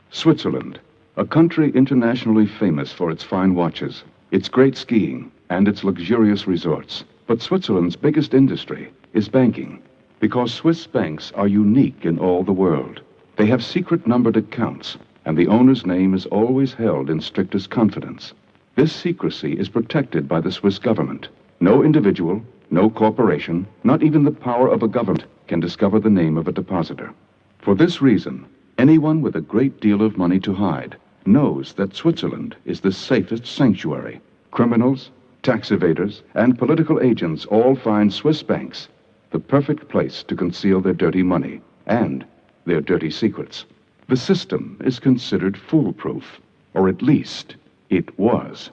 Switzerland, a country internationally famous for its fine watches, its great skiing, and its luxurious resorts. But Switzerland's biggest industry is banking, because Swiss banks are unique in all the world. They have secret numbered accounts, and the owner's name is always held in strictest confidence. This secrecy is protected by the Swiss government. No individual, no corporation, not even the power of a government can discover the name of a depositor. For this reason, anyone with a great deal of money to hide knows that Switzerland is the safest sanctuary. Criminals, tax evaders, and political agents all find Swiss banks the perfect place to conceal their dirty money and their dirty secrets. The system is considered foolproof, or at least it was.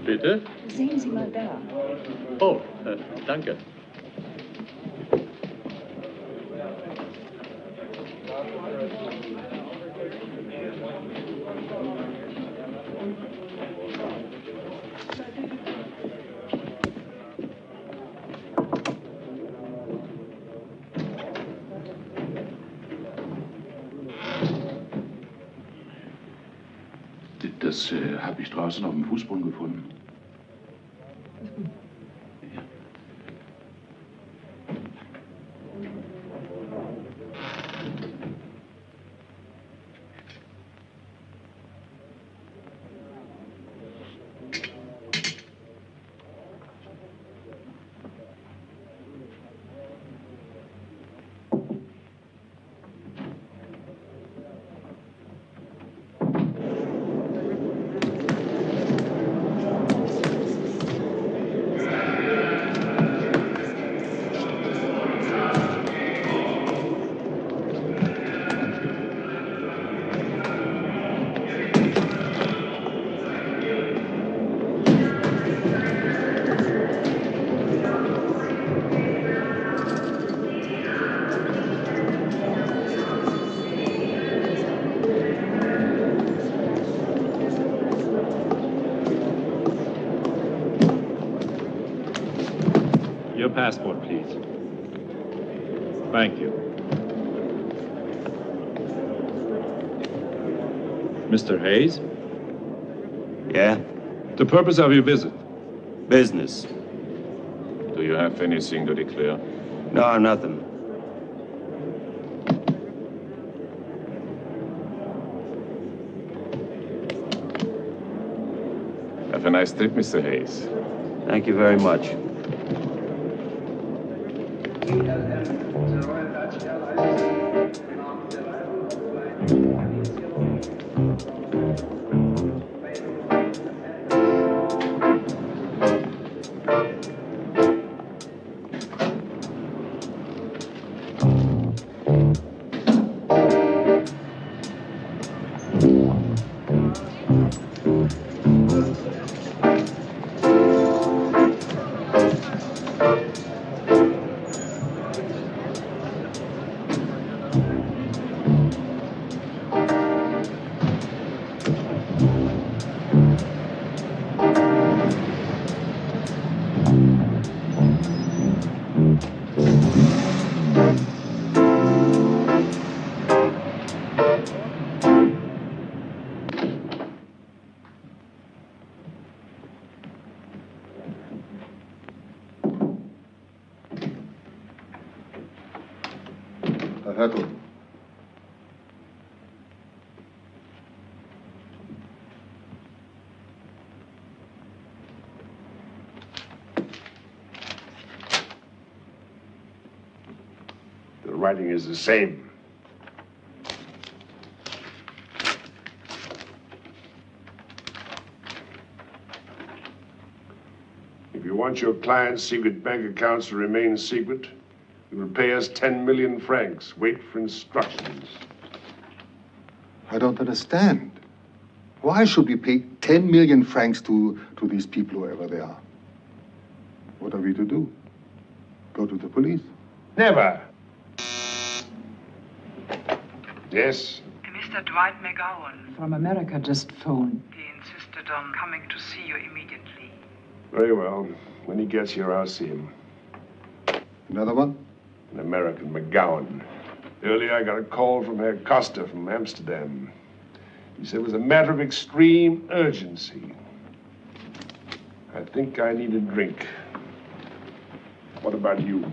Bitte? Sehen Sie mal da. Oh, danke. Das habe ich draußen auf dem Fußboden gefunden. Ja. Your passport, please. Thank you. Mr. Hayes? Yeah? The purpose of your visit? Business. Do you have anything to declare? No, nothing. Have a nice trip, Mr. Hayes. Thank you very much. Hertel. The writing is the same. If you want your client's secret bank accounts to remain secret, you will pay us 10 million francs. Wait for instructions. I don't understand. Why should we pay 10 million francs to these people, whoever they are? What are we to do? Go to the police? Never. Yes? Mr. Dwight McGowan from America just phoned. He insisted on coming to see you immediately. Very well. When he gets here, I'll see him. Another one? An American, McGowan. Earlier, I got a call from Herr Costa from Amsterdam. He said it was a matter of extreme urgency. I think I need a drink. What about you?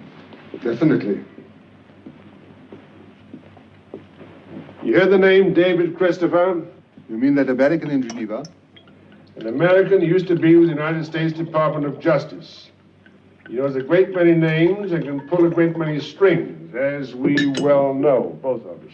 Definitely. You heard the name David Christopher? You mean that American in Geneva? An American who used to be with the United States Department of Justice. He knows a great many names and can pull a great many strings, as we well know, both of us.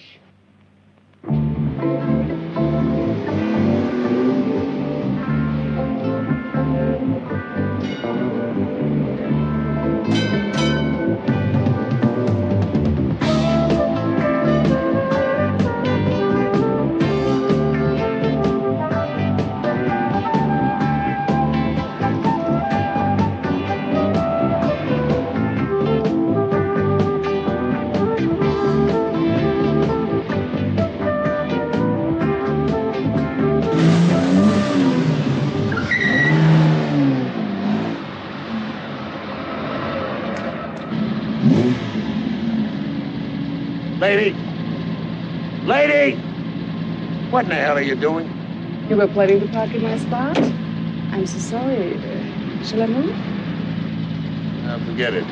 Lady! Lady! What in the hell are you doing? You were planning to park in my spot? I'm so sorry. Shall I move? Forget it.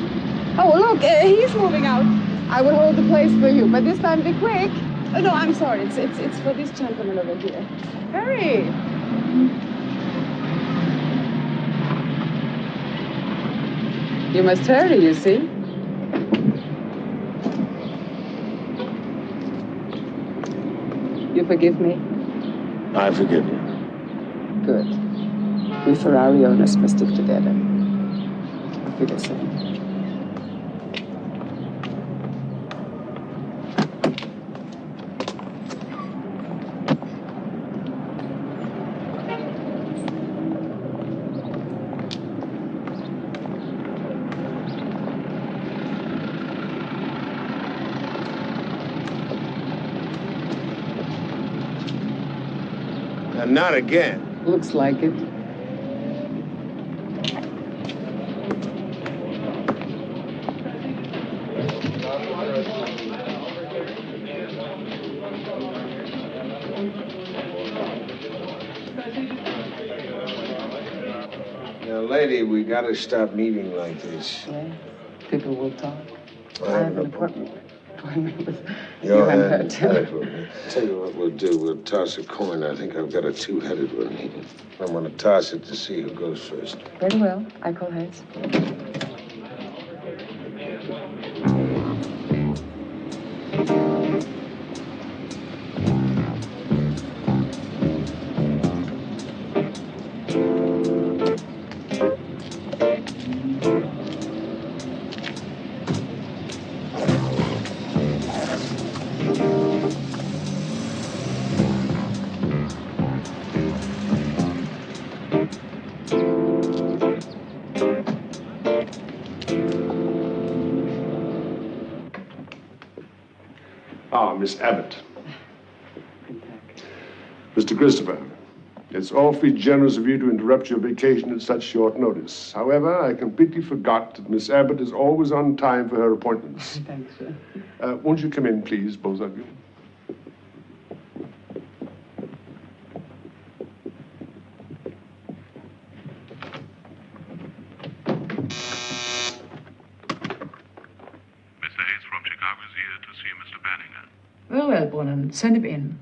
Oh, look, he's moving out. I will hold the place for you, but this time be quick. Oh, no, I'm sorry. It's for this gentleman over here. Hurry. You must hurry, you see. You forgive me? I forgive you. Good. We Ferrari owners must stick together. Auf Wiedersehen. Not again. Looks like it. we gotta stop meeting like this. Yeah, people will talk. I have an appointment. with Your and hand. her. Tell you what we'll do. We'll toss a coin. I think I've got a two-headed one here. I'm gonna toss it to see who goes first. Very well. I call heads. Ah, Miss Abbott. Mr. Christopher, it's awfully generous of you to interrupt your vacation at such short notice. However, I completely forgot that Miss Abbott is always on time for her appointments. Thanks, sir. Won't you come in, please, both of you? Mr. Hayes from Chicago is here to see Mr. Banninger. Well, well, Brunnen, send him in.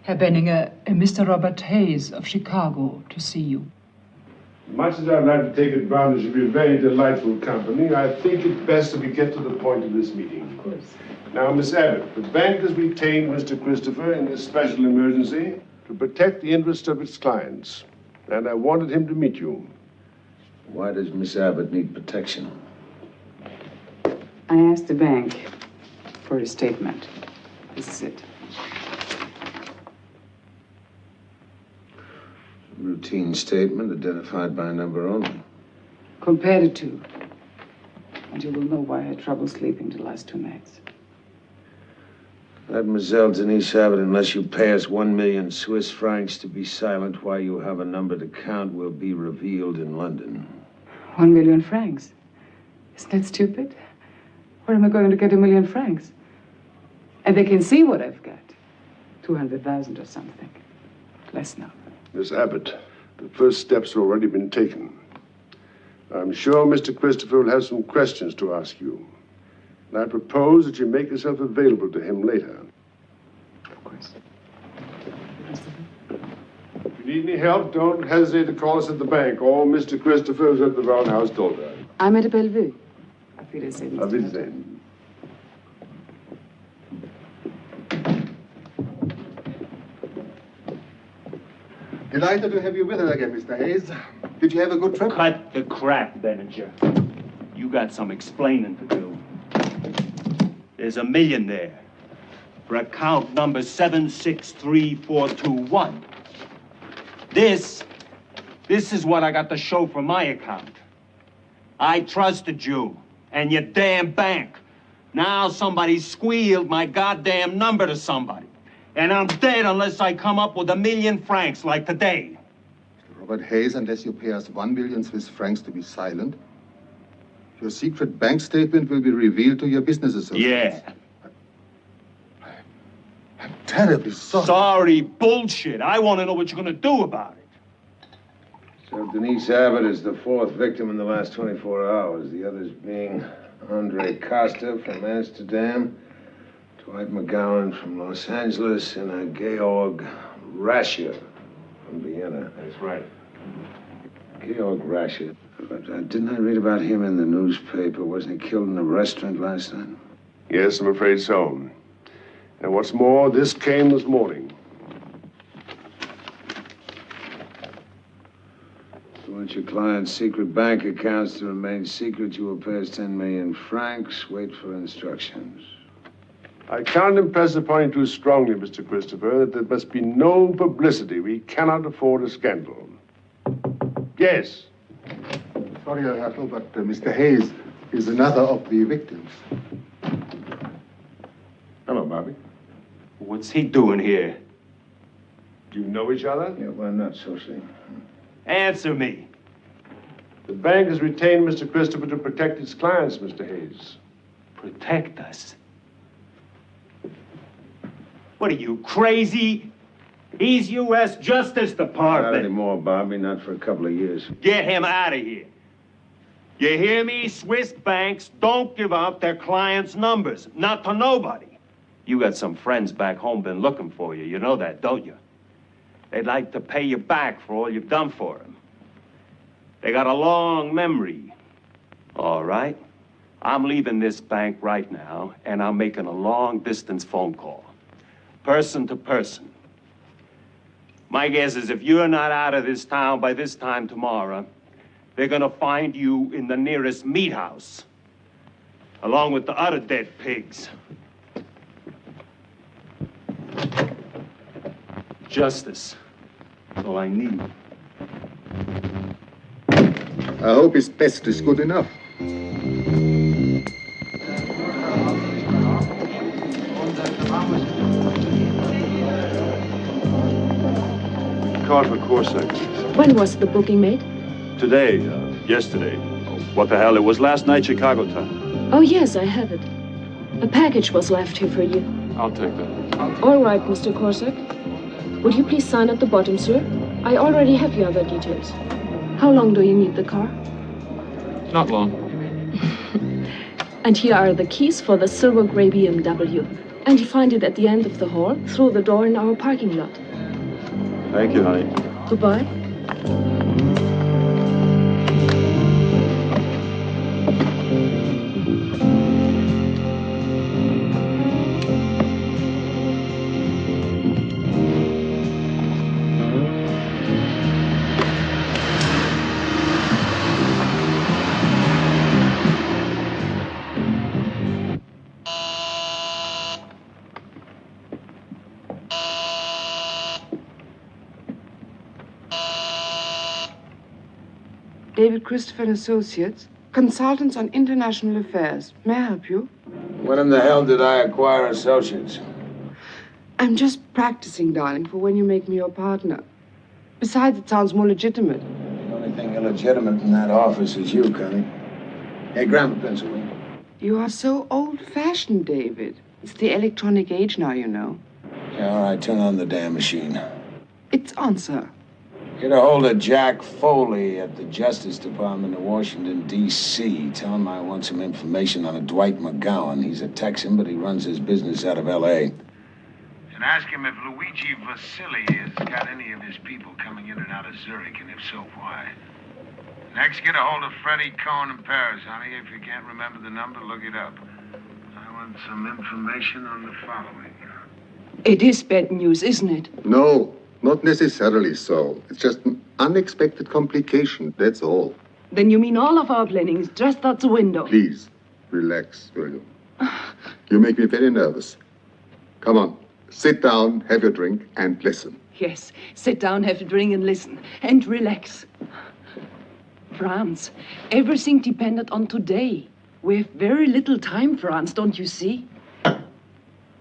Herr Benninger, Mr. Robert Hayes of Chicago to see you. Much as I'd like to take advantage of your very delightful company, I think it best that we get to the point of this meeting. Of course. Now, Miss Abbott, the bank has retained Mr. Christopher in this special emergency to protect the interests of its clients, and I wanted him to meet you. Why does Miss Abbott need protection? I asked the bank for a statement. This is it. Routine statement identified by number only. Compare the two, and you will know why I had trouble sleeping the last 2 nights. Mademoiselle Denise Abbott, unless you pay us 1 million Swiss francs to be silent while you have a number to count, will be revealed in London. 1 million francs. Isn't that stupid? Where am I going to get 1 million francs? And they can see what I've got. 200,000 or something. Less now. Miss Abbott, the first steps have already been taken. I'm sure Mr. Christopher will have some questions to ask you. And I propose that you make yourself available to him later. Of course. If you need any help, don't hesitate to call us at the bank, or Mr. Christopher is at the Roundhouse Dolder. I'm at Bellevue. Auf Wiedersehen. Auf Wiedersehen. Delighted to have you with us again, Mr. Hayes. Did you have a good trip? Cut the crap, Benninger. You got some explaining to do. There's $1 million there for account number 763421. This is what I got to show from my account. I trusted you and your damn bank. Now somebody squealed my goddamn number to somebody. And I'm dead unless I come up with 1 million francs like today. Mr. Robert Hayes, unless you pay us 1 million Swiss francs to be silent, your secret bank statement will be revealed to your business associates. Yeah. I'm terribly sorry. Sorry, bullshit. I want to know what you're going to do about it. So Denise Abbott is the 4th victim in the last 24 hours. The others being Andre Costa from Amsterdam, Dwight McGowan from Los Angeles, and Georg Rascher from Vienna. That's right. Georg Rascher. But didn't I read about him in the newspaper? Wasn't he killed in a restaurant last night? Yes, I'm afraid so. And what's more, this came this morning. If you want your client's secret bank accounts to remain secret, you will pay us 10 million francs. Wait for instructions. I can't impress upon you too strongly, Mr. Christopher, that there must be no publicity. We cannot afford a scandal. Yes. Sorry, Herr Hertel, but Mr. Hayes is another of the victims. Hello, Bobby. What's he doing here? Do you know each other? Yeah, well, not socially. Answer me. The bank has retained Mr. Christopher to protect its clients, Mr. Hayes. Protect us? What are you, crazy? He's U.S. Justice Not Department. anymore, Bobby. Not for a couple of years. Get him out of here. You hear me? Swiss banks don't give out their clients' numbers. Not to nobody. You got some friends back home been looking for you. You know that, don't you? They'd like to pay you back for all you've done for them. They got a long memory. All right. I'm leaving this bank right now, and I'm making a long-distance phone call. Person to person. My guess is if you're not out of this town by this time tomorrow, they're gonna find you in the nearest meat house, along with the other dead pigs. Justice. That's all I need. I hope his best is good enough. Card for Corsac, please. When was the booking made? Today, yesterday. Oh, what the hell? It was last night, Chicago time. Oh, yes, I have it. A package was left here for you. I'll take that. All right, Mr. Corsac. Would you please sign at the bottom, sir? I already have your other details. How long do you need the car? Not long. And here are the keys for the silver gray BMW. And you find it at the end of the hall, through the door in our parking lot. Thank you, honey. Goodbye. David Christopher and Associates, consultants on international affairs. May I help you? When in the hell did I acquire Associates? I'm just practicing, darling, for when you make me your partner. Besides, it sounds more legitimate. The only thing illegitimate in that office is you, Connie. Hey, grab a pencil, will you? You are so old-fashioned, David. It's the electronic age now, you know. Yeah, all right, turn on the damn machine. It's on, sir. Get a hold of Jack Foley at the Justice Department of Washington, D.C. Tell him I want some information on a Dwight McGowan. He's a Texan, but he runs his business out of L.A. And ask him if Luigi Vasili has got any of his people coming in and out of Zurich, and if so, why. Next, get a hold of Freddie Cohen in Paris, honey. If you can't remember the number, look it up. I want some information on the following. It is bad news, isn't it? No, not necessarily so. It's just an unexpected complication, that's all. Then you mean all of our planning is just out the window? Please, relax, will you? You make me very nervous. Come on, sit down, have your drink, and listen. Yes, sit down, have a drink and listen. And relax. Franz, everything depended on today. We have very little time, Franz, don't you see?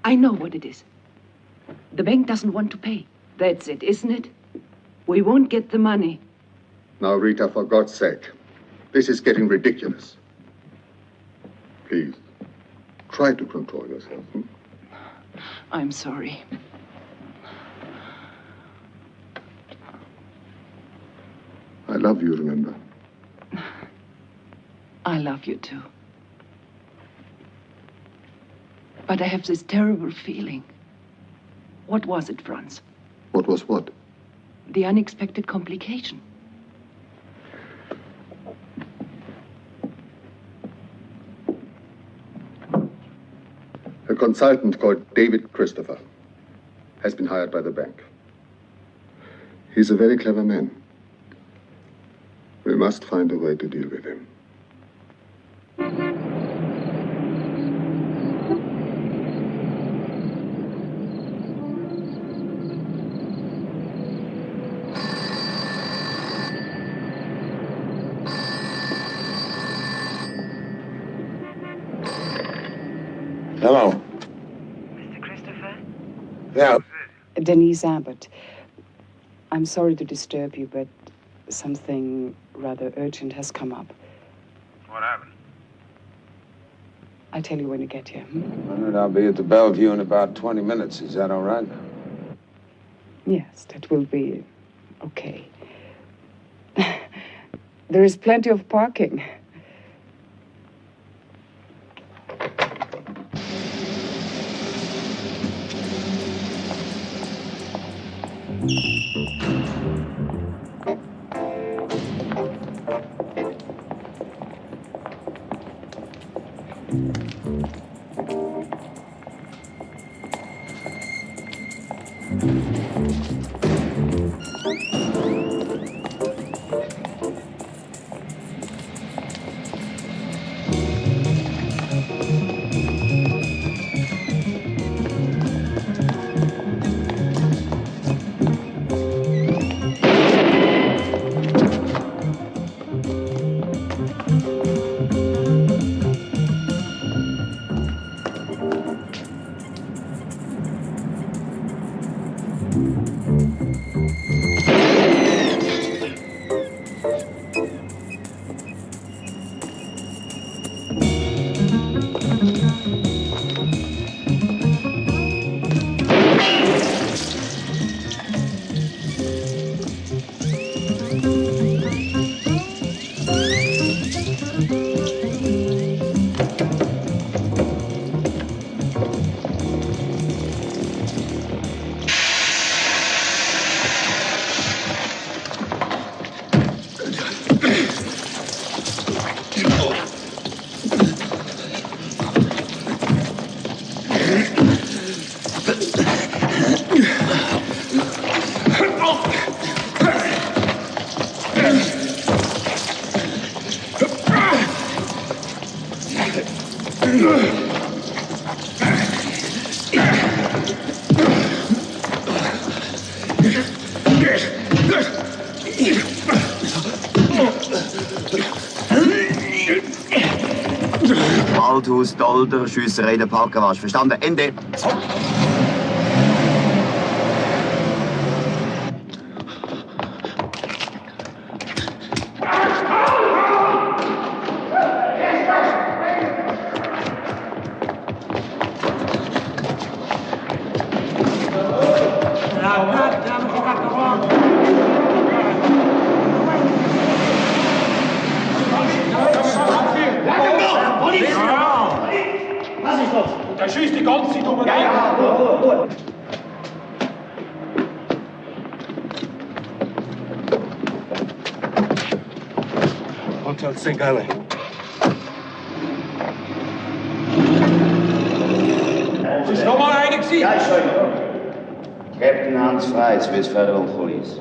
I know what it is. The bank doesn't want to pay. That's it, isn't it? We won't get the money. Now, Rita, for God's sake, this is getting ridiculous. Please, try to control yourself. I'm sorry. I love you, remember? I love you too. But I have this terrible feeling. What was it, Franz? What was what? The unexpected complication. A consultant called David Christopher has been hired by the bank. He's a very clever man. We must find a way to deal with him. Hello. Mr. Christopher? Yeah. Denise Abbott. I'm sorry to disturb you, but something rather urgent has come up. What happened? I'll tell you when you get here. All right, I'll be at the Bellevue in about 20 minutes. Is that all right? Yes, that will be okay. There is plenty of parking. Althaus, Dolder, Schiesserei, der Parkgarage. Verstanden? Ende. Der schießt die ganze Zeit um den Weg. Hotel St. Gallen. Es ist noch mal einer gewesen. Ja, schon. Captain Hans Frey, Swiss Federal Police.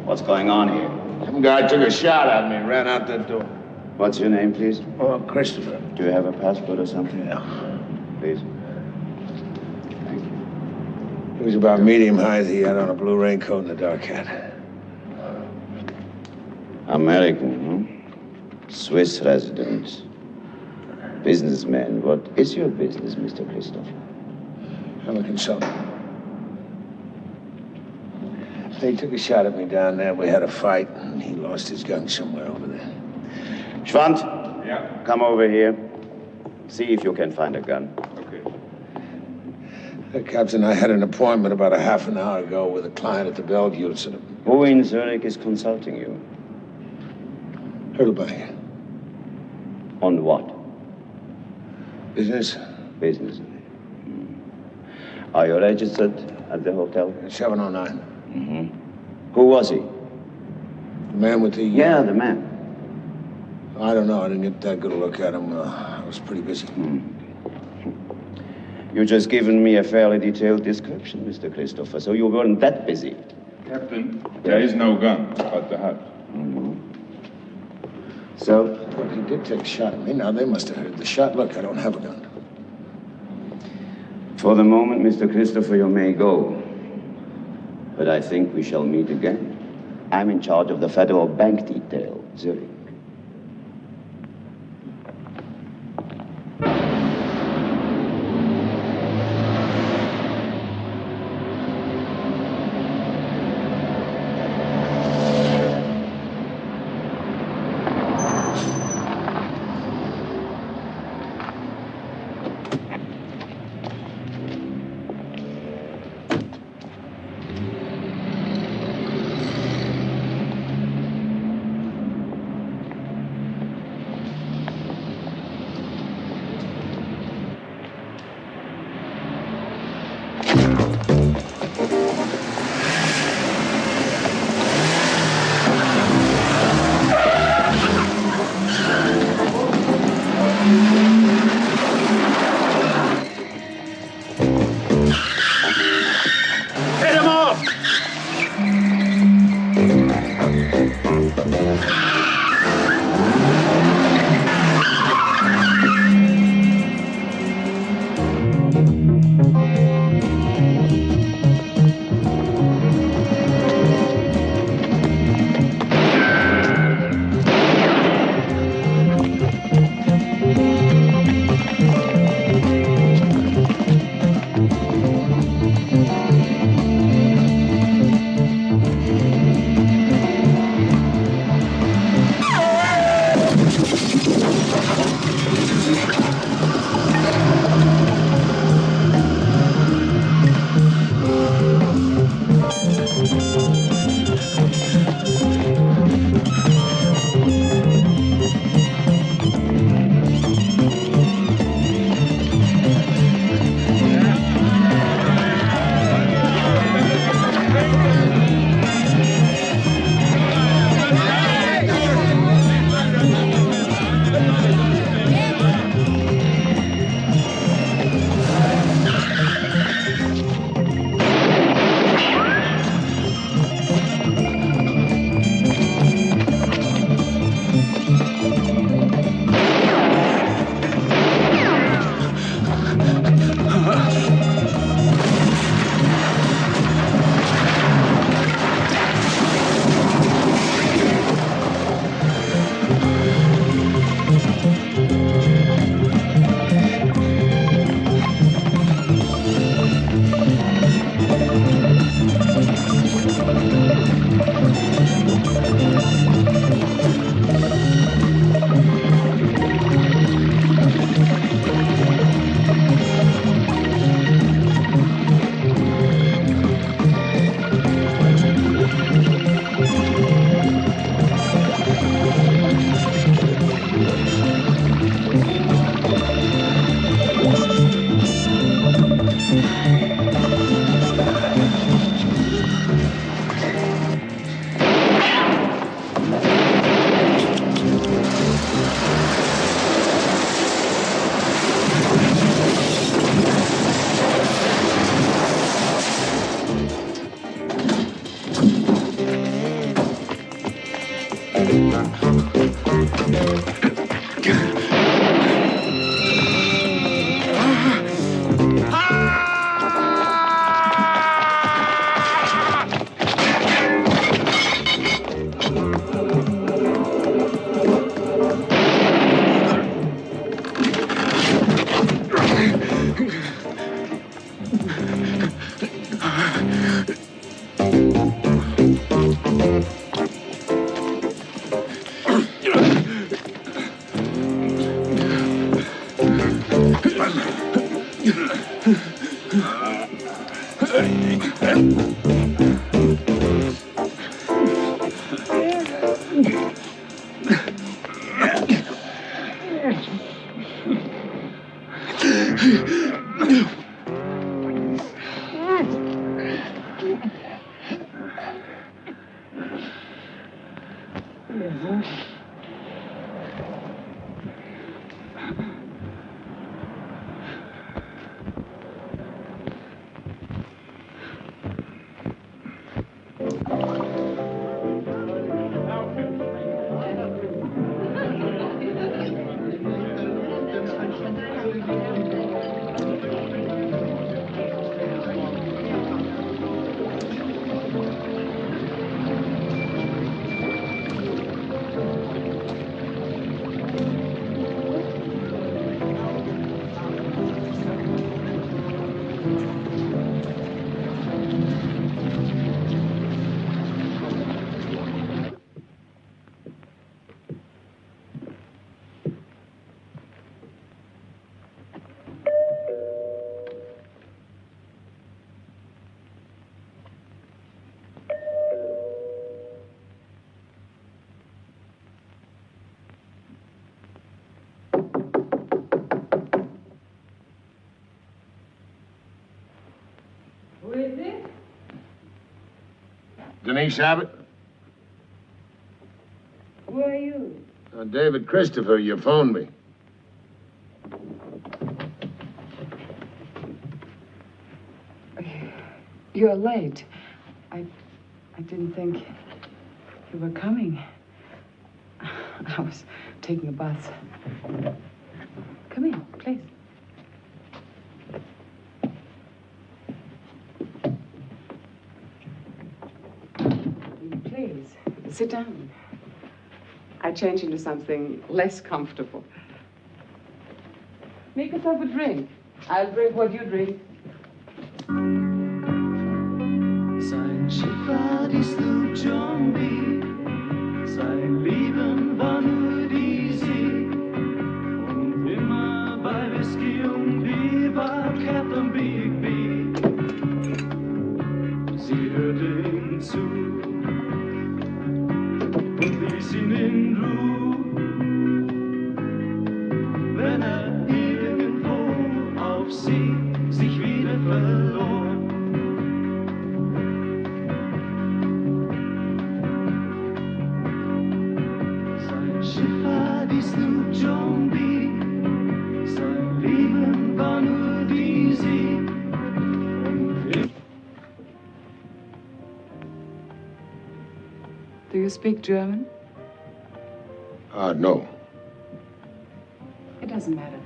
What's going on here? Some guy took a shot at me and ran out that door. What's your name, please? Oh, Christopher. Do you have a passport or something? Yeah. Please. He was about medium height. He had on a blue raincoat and a dark hat. American, huh? Swiss resident. Businessman. What is your business, Mr. Christopher? I'm a consultant. They took a shot at me down there. We had a fight, and he lost his gun somewhere over there. Schwand, Yeah. come over here. See if you can find a gun. Okay. Captain, I had an appointment about a half an hour ago with a client at the Bellevue. Who in Zurich is consulting you? Hurlbank. On what? Business? Business. Are you registered at the hotel? 709. Mm-hmm. Who was he? The man with the... Yeah, the man. I don't know. I didn't get that good a look at him. I was pretty busy. You just given me a fairly detailed description, Mr. Christopher, so you weren't that busy. Captain, there is no gun, but the hat. So? Well, he did take a shot at me. Now, they must have heard the shot. Look, I don't have a gun. For the moment, Mr. Christopher, you may go. But I think we shall meet again. I'm in charge of the Federal Bank detail, Zurich. Denise Abbott? Who are you? David Christopher, you phoned me. You're late. I didn't think. You were coming. I was taking a bath. Come in, please. Please, sit down. I change into something less comfortable. Make yourself a drink. I'll drink what you drink. Sein Schiff war die Sloop John B. Sein Leben war nur die See. Und immer bei Whisky und Bier war Captain Big B. Sie hörte ihm zu und ließ ihn in Ruhe, wenn irgendwo auf See sich wieder verlor. Sein Schiff war die Sloop John B. Sein Leben war nur die See. Do you speak German? No. It doesn't matter.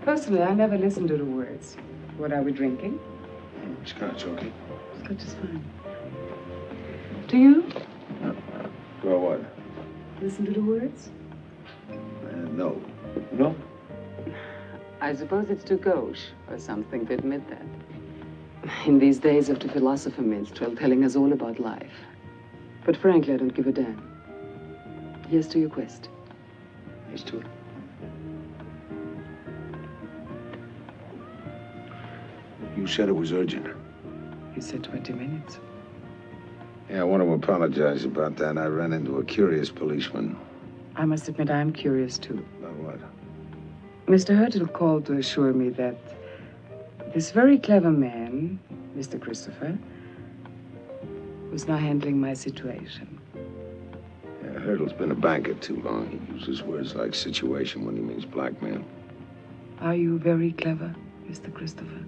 Personally, I never listen to the words. What are we drinking? Scotch, okay. Scotch is fine. Do you Well, what? listen to the words? No. No? I suppose it's too gauche or something to admit that. In these days of the philosopher minstrel telling us all about life. But frankly, I don't give a damn. Here's to your quest. Here's to it. You said it was urgent. You said 20 minutes. Yeah, I want to apologize about that. I ran into a curious policeman. I must admit, I'm curious too. About what? Mr. Hurtle called to assure me that this very clever man, Mr. Christopher, was now handling my situation. Yeah, Hurdle's been a banker too long. He uses words like situation when he means blackmail. Are you very clever, Mr. Christopher?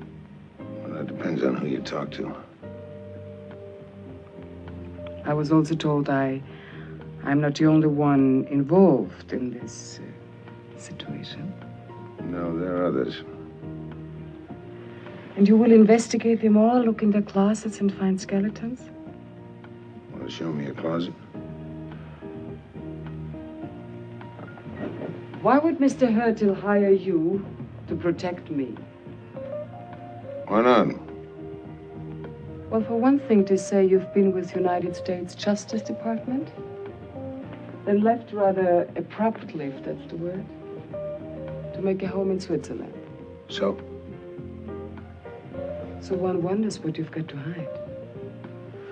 Well, that depends on who you talk to. I was also told I'm not the only one involved in this situation. No, there are others. And you will investigate them all, look in their closets and find skeletons? Want to show me a closet? Why would Mr. Hurtle hire you to protect me? Why not? Well, for one thing, to say you've been with United States Justice Department, then left rather abruptly, if that's the word, to make a home in Switzerland. So? So one wonders what you've got to hide.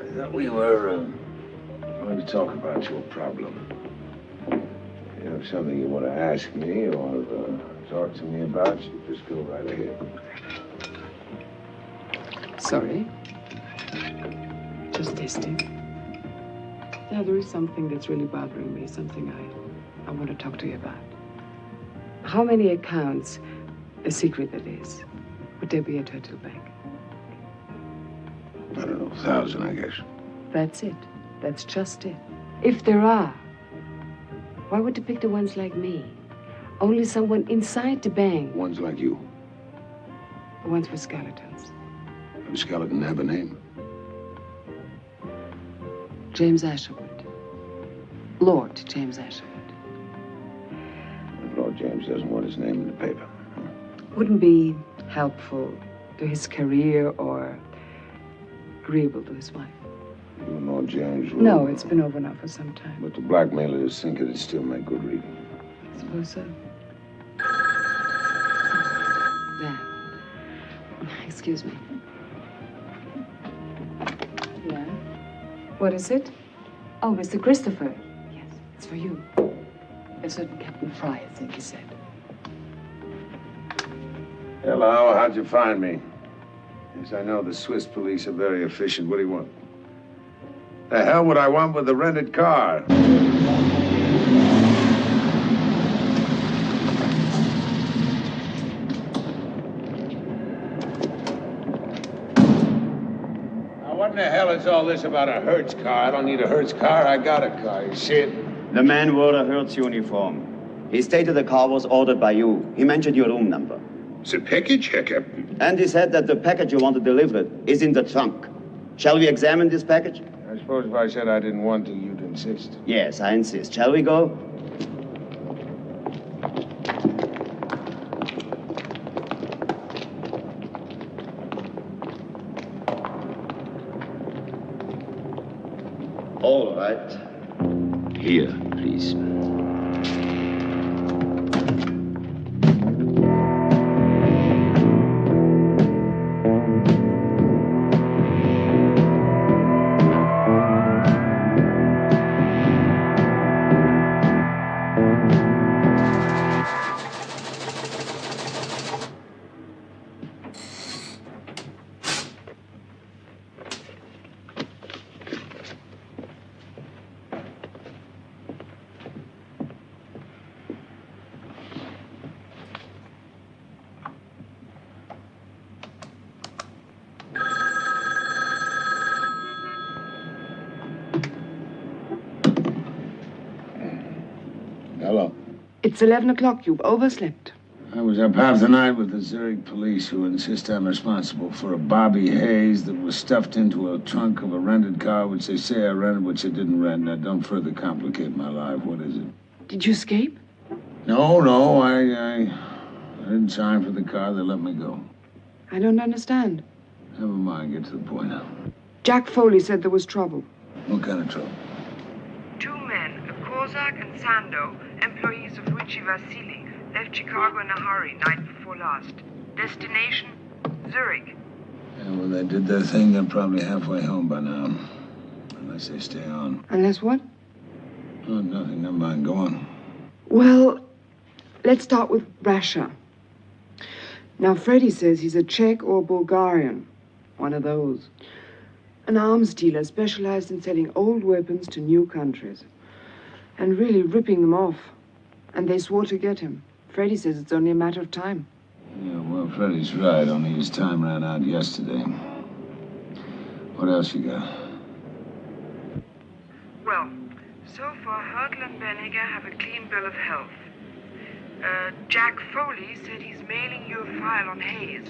I thought we were going to talk about your problem. If you have something you want to ask me or talk to me about, you just go right ahead. Sorry. Just testing. Yeah, there is something that's really bothering me, something I want to talk to you about. How many accounts, a secret that is, would there be at Hurtle Bank? I don't know, 1,000, I guess. That's it. That's just it. If there are, why would you pick the ones like me? Only someone inside the bank. Ones like you. The ones with skeletons. Does a skeleton have a name? James Asherwood. Lord James Asherwood. Lord James doesn't want his name in the paper. Wouldn't be helpful to his career or agreeable to his wife. You and Lord James will... No, it's been over now for some time. But the blackmailers think it'd still make good reading. I suppose so. There. Excuse me. Yeah? What is it? Oh, Mr. Christopher. Yes, it's for you. A certain Captain Fry, I think he said. Hello, how'd you find me? Yes, I know the Swiss police are very efficient. What do you want? The hell would I want with the rented car? Now, what in the hell is what's all this about a Hertz car? I don't need a Hertz car. I got a car. You see it? The man wore a Hertz uniform. He stated the car was ordered by you. He mentioned your room number. It's a package, Herr Captain. And he said that the package you want to deliver is in the trunk. Shall we examine this package? I suppose if I said I didn't want to, you'd insist. Yes, I insist. Shall we go? All right. Here, please. Hello. It's 11 o'clock. You've overslept. I was up half the night with the Zurich police, who insist I'm responsible for a Bobby Hayes that was stuffed into a trunk of a rented car, which they say I rented, which I didn't rent. Now, don't further complicate my life. What is it? Did you escape? No, I didn't sign for the car. They let me go. I don't understand. Never mind. Get to the point now. Jack Foley said there was trouble. What kind of trouble? Two men, Kozak and Sando, employees of Richie Vasily, left Chicago in a hurry night before last. Destination, Zurich. Yeah, well, they did their thing. They're probably halfway home by now. Unless they stay on. Unless what? Oh, nothing. Never mind. Go on. Well, let's start with Russia. Now, Freddie says he's a Czech or Bulgarian. One of those. An arms dealer specialized in selling old weapons to new countries. And really ripping them off. And they swore to get him. Freddie says it's only a matter of time. Yeah, well, Freddie's right. Only his time ran out yesterday. What else you got? Well, so far, Hertel and Benniger have a clean bill of health. Jack Foley said he's mailing you a file on Hayes.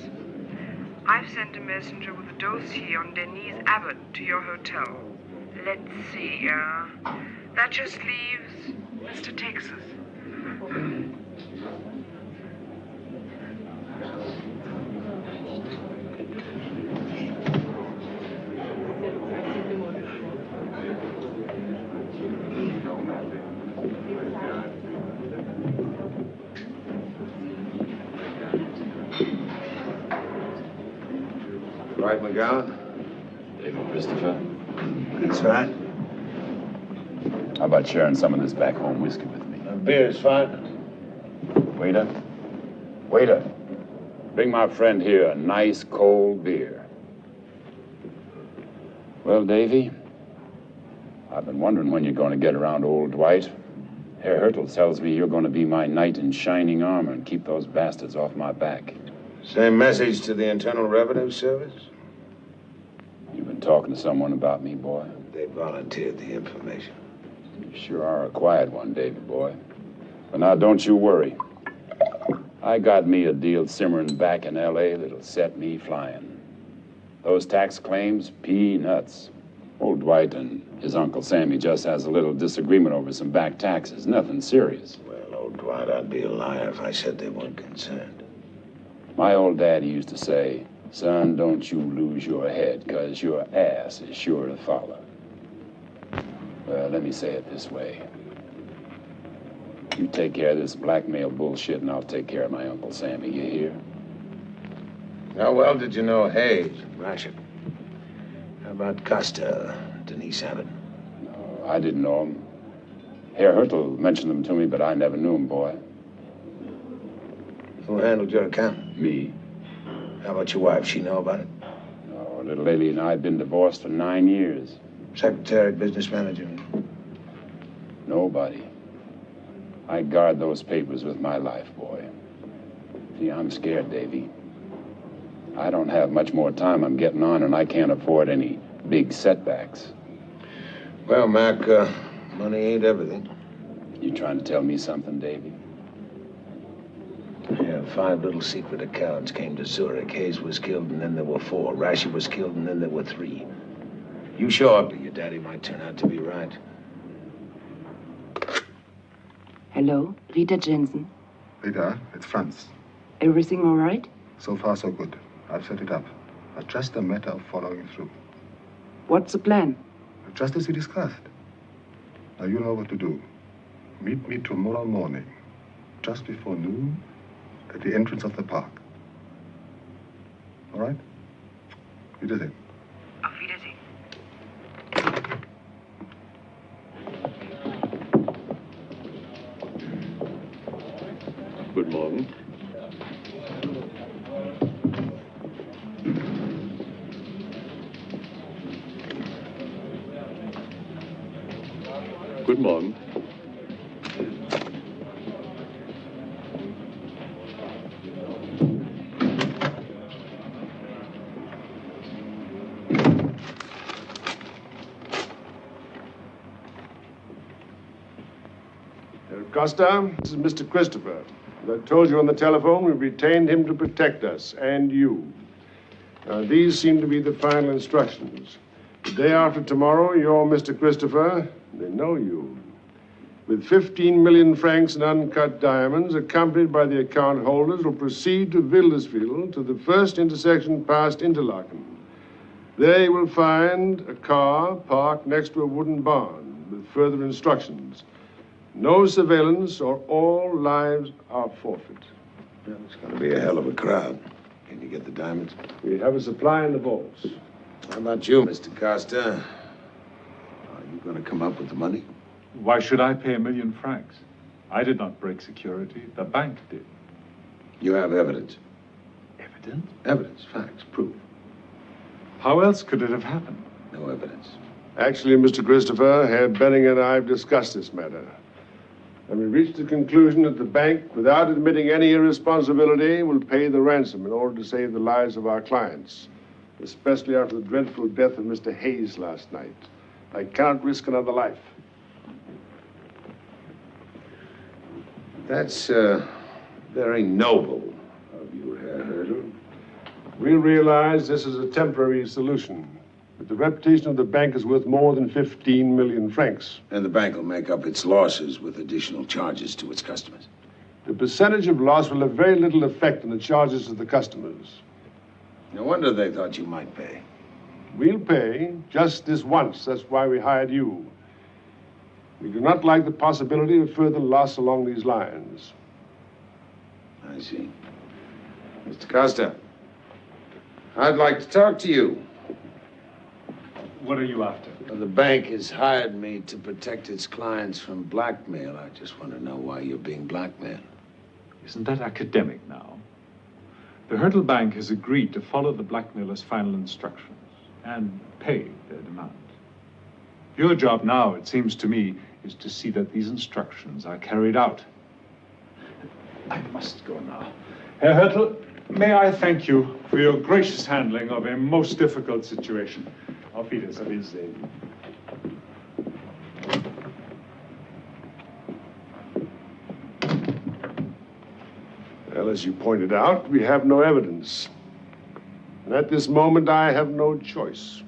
I've sent a messenger with a dossier on Denise Abbott to your hotel. Let's see, that just leaves Mr. Texas. Right, McGowan? David Christopher. That's right. How about sharing some of this back home whiskey with me? Beer's fine. Waiter. Waiter. Bring my friend here a nice cold beer. Well, Davy, I've been wondering when you're going to get around to old Dwight. Herr Hertel tells me you're going to be my knight in shining armor and keep those bastards off my back. Same message to the Internal Revenue Service? You've been talking to someone about me, boy? They volunteered the information. You sure are a quiet one, David, boy. But now, don't you worry. I got me a deal simmering back in L.A. that'll set me flying. Those tax claims, peanuts. Old Dwight and his Uncle Sammy just has a little disagreement over some back taxes. Nothing serious. Well, old Dwight, I'd be a liar if I said they weren't concerned. My old daddy used to say, son, don't you lose your head, 'cause your ass is sure to follow. Well, let me say it this way. You take care of this blackmail bullshit, and I'll take care of my Uncle Sammy. You hear? How well did you know Hayes, Russia? How about Costa, Denise Abbott? No, I didn't know him. Herr Hertel mentioned them to me, but I never knew him, boy. Who handled your account? Me. How about your wife? She know about it? No, little lady and I have been divorced for 9 years. Secretary, business manager? Nobody. I guard those papers with my life, boy. See, I'm scared, Davy. I don't have much more time. I'm getting on, and I can't afford any big setbacks. Well, Mac, money ain't everything. You trying to tell me something, Davy? Yeah, 5 little secret accounts came to Zurich. Hayes was killed, and then there were 4. Rashi was killed, and then there were 3. You show up, your daddy might turn out to be right. Hello, Rita Jensen. Rita, it's Franz. Everything all right? So far, so good. I've set it up. But just a matter of following through. What's the plan? Just as we discussed. Now, you know what to do. Meet me tomorrow morning, just before noon, at the entrance of the park. All right? Wiedersehen. Auf Wiedersehen. Guten Morgen. Guten Morgen. Costa, this is Mr. Christopher. As I told you on the telephone, we retained him to protect us and you. These seem to be the final instructions. The day after tomorrow, you're Mr. Christopher. They know you. With 15 million francs in uncut diamonds, accompanied by the account holders, will proceed to Wilderswil to the first intersection past Interlaken. There you will find a car parked next to a wooden barn with further instructions. No surveillance or all lives are forfeit. Well, it's going to be a hell of a crowd. Can you get the diamonds? We have a supply in the vaults. How about you, Mr. Costa? Are you going to come up with the money? Why should I pay 1 million francs? I did not break security. The bank did. You have evidence. Evidence? Evidence, facts, proof. How else could it have happened? No evidence. Actually, Mr. Christopher, Herr Benning and I have discussed this matter. And we reached the conclusion that the bank, without admitting any irresponsibility, will pay the ransom in order to save the lives of our clients, especially after the dreadful death of Mr. Hayes last night. I cannot risk another life. That's very noble of you, Herr Hurdle. We realize this is a temporary solution, but the reputation of the bank is worth more than 15 million francs. And the bank will make up its losses with additional charges to its customers. The percentage of loss will have very little effect on the charges to the customers. No wonder they thought you might pay. We'll pay just this once. That's why we hired you. We do not like the possibility of further loss along these lines. I see. Mr. Costa, I'd like to talk to you. What are you after? The bank has hired me to protect its clients from blackmail. I just want to know why you're being blackmailed. Isn't that academic now? The Hurdle Bank has agreed to follow the blackmailer's final instructions and pay their demand. Your job now, it seems to me, is to see that these instructions are carried out. I must go now. Herr Hurdle, may I thank you for your gracious handling of a most difficult situation. Auf Wiedersehen. Well, as you pointed out, we have no evidence. And at this moment, I have no choice.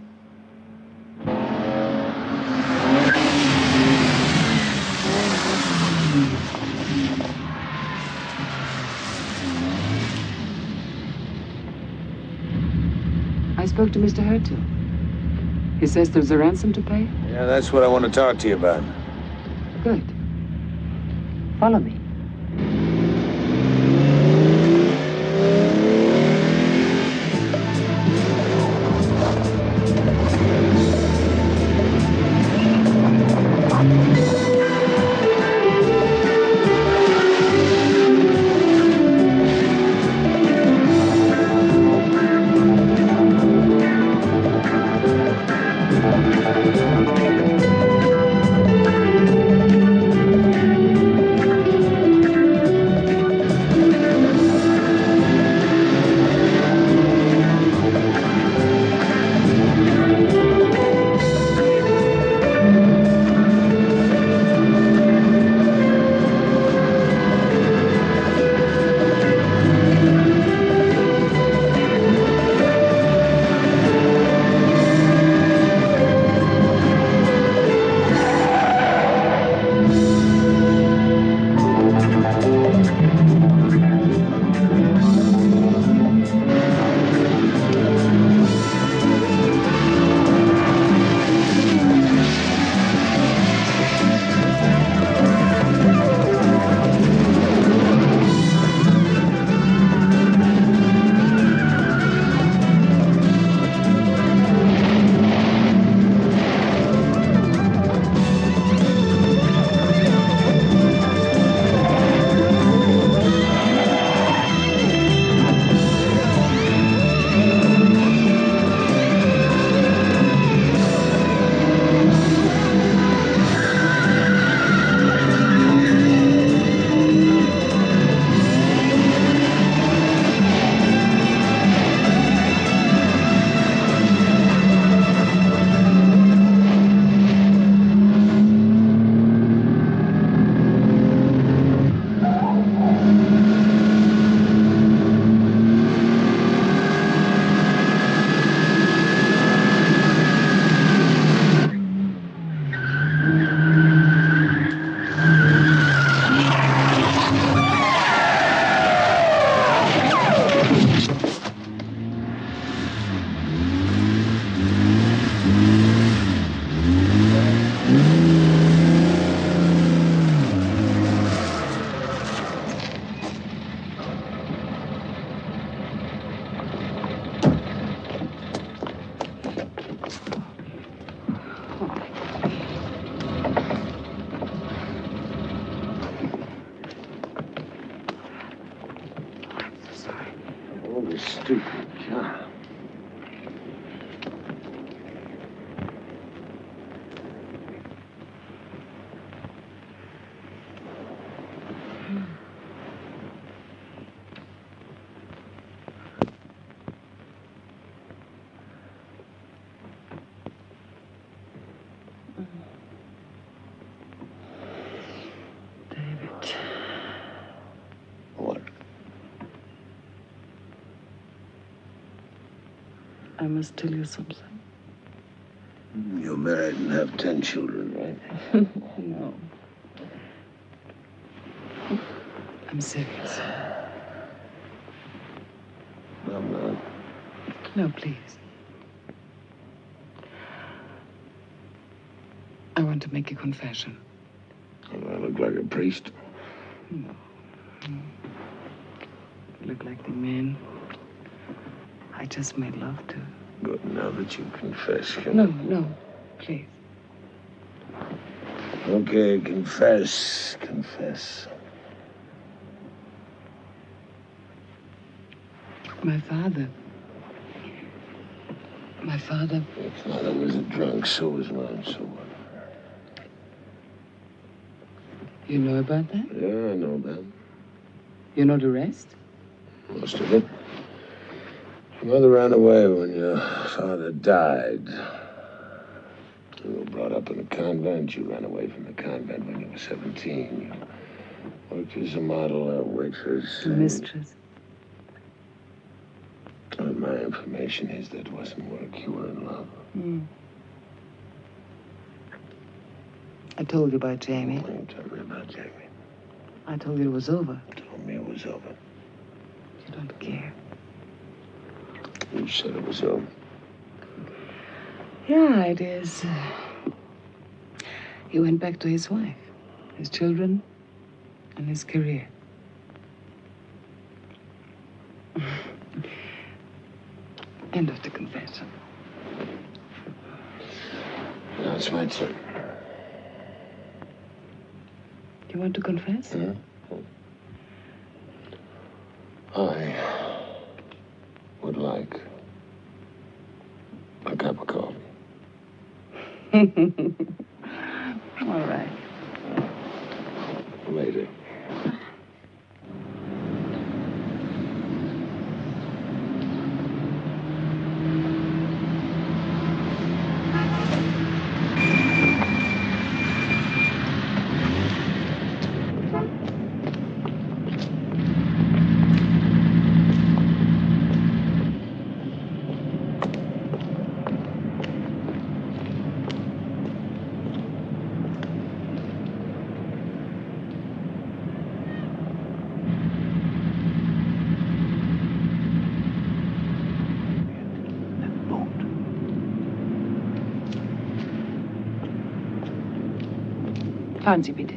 I spoke to Mr. Hurtel. He says there's a ransom to pay? Yeah, that's what I want to talk to you about. Good. Follow me. I must tell you something. You're married and have 10 children, right? No. I'm serious. I'm not. No, please. I want to make a confession. I look like a priest. No. You look like the man I just made love to. Good, now that you confess, can No, please. Okay, confess. My father. Your father was a drunk, so was mine, so what? You know about that? Yeah, I know that. You know the rest? Most of it. Your mother ran away when your father died. You were brought up in a convent. You ran away from the convent when you were 17. You worked as a model, a waitress. A mistress. And my information is that wasn't work. You were in love. I told you about Jamie. You told me about Jamie. I told you it was over. You told me it was over. You don't care. You said it was over. Yeah, it is. He went back to his wife, his children, and his career. End of the confession. Now it's my turn. Do you want to confess? I would like a cup of coffee. All right. Later. Fahren Sie bitte.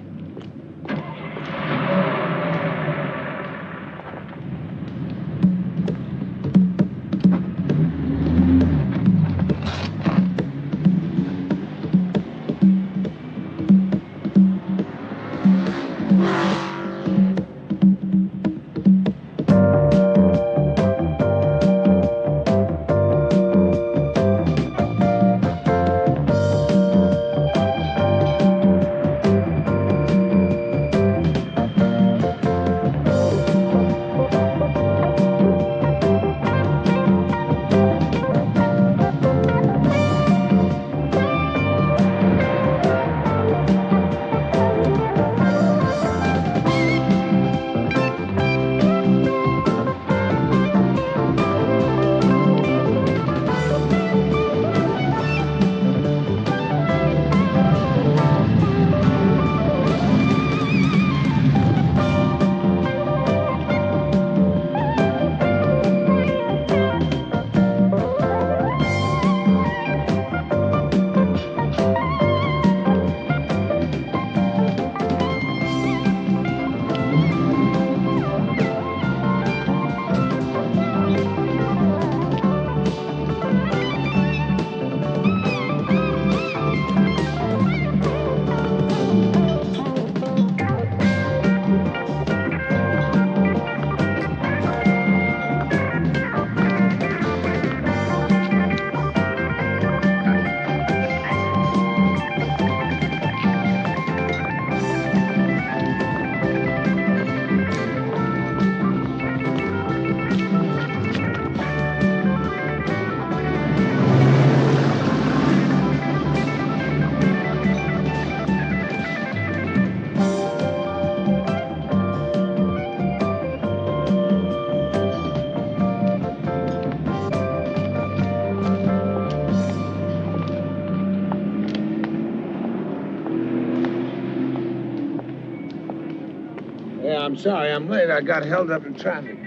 Yeah, I'm sorry I'm late. I got held up in traffic.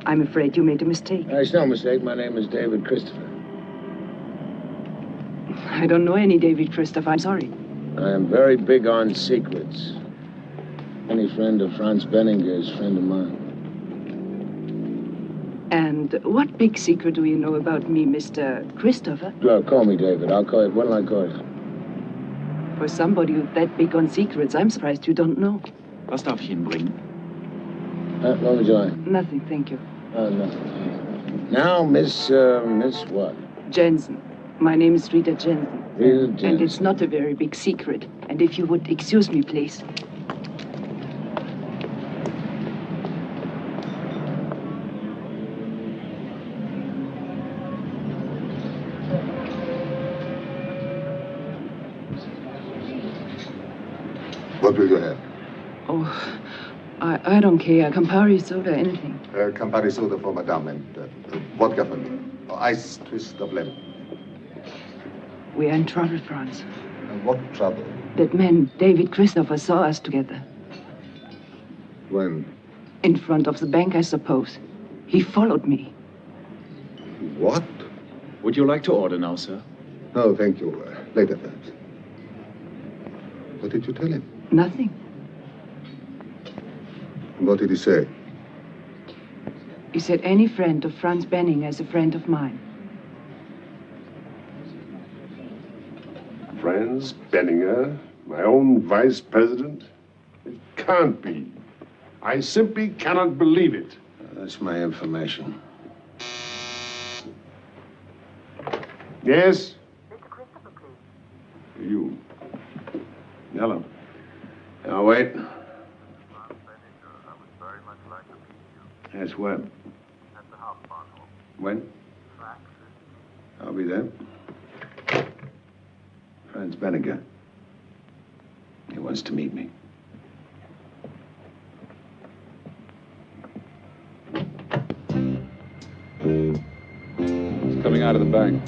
I'm afraid you made a mistake. It's no mistake. My name is David Christopher. I don't know any David Christopher. I'm sorry. I am very big on secrets. Any friend of Franz Benninger is a friend of mine. And what big secret do you know about me, Mr. Christopher? Well, call me David. I'll call you. What'll I call you? For somebody who's that big on secrets, I'm surprised you don't know. Was darf ich Ihnen bringen? What would you like? Nothing, thank you. Nothing. Now, Miss what? Jensen. My name is Rita Jensen. Rita Jensen. And it's not a very big secret. And if you would excuse me, please. What will you have? Oh, I don't care. Campari soda, anything. Campari soda for Madame and vodka for me. Ice twist of lemon. We are in trouble, Franz. And what trouble? That man, David Christopher, saw us together. When? In front of the bank, I suppose. He followed me. What? Would you like to order now, sir? No, thank you. Later, perhaps. What did you tell him? Nothing. And what did he say? He said any friend of Franz Benninger is a friend of mine. Franz Benninger, my own vice president? It can't be. I simply cannot believe it. That's my information. Yes? Mr. Christopher, please. You. Hello. Now, wait. Yes, when? At the house, Barnwell. When? I'll be there. Franz Benninger. He wants to meet me. He's coming out of the bank.